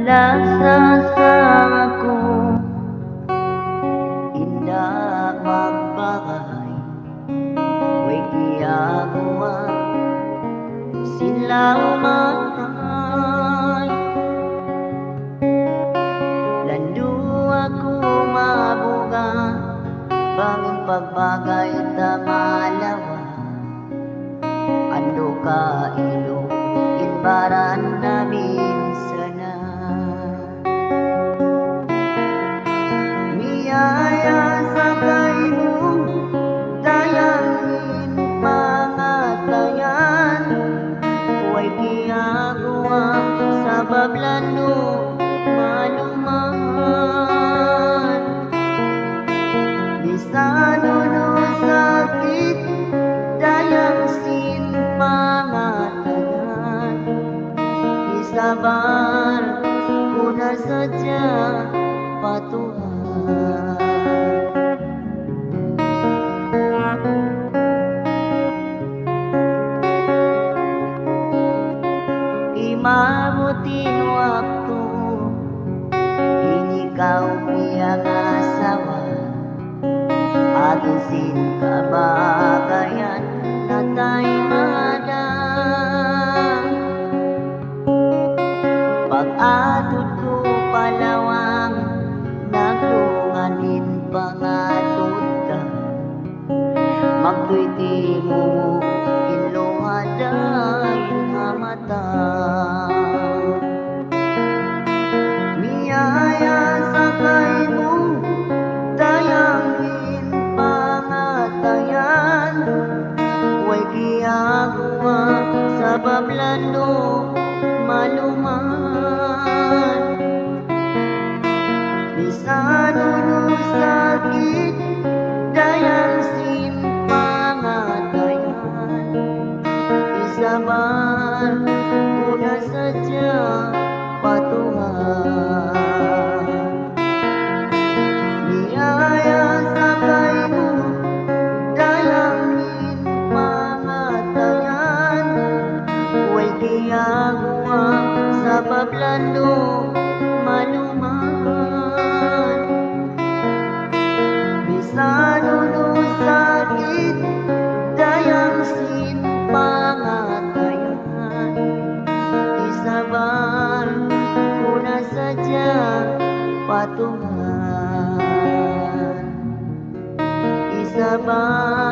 Lasasama ko indah magbagay way ginagawa sila umatay lando ako mabuga banging pagbagay tamalawa ando ka ilo inbaran namin sana miyaya sa kayo dayangin pangatayan huwag ginagawa sa bablano maluman bisano no sakit dayang sin pangatayan isabar ko na sadya patuhan mabutin waktu inikaw piyang asawa aking sin kabagayan na tayo madang pag-atod ko palawang naglunganin pangatod ka magtuiti mo inluhaday nga mata sa bablano maluman bisano no sakit dayang sin pangatayan isabar ko na sadya patuhan niyaya sa kayo ginagawa sa bablano maluman bisano no sakit dayang sin pangatayan isabar ko na sadya patuhan isabar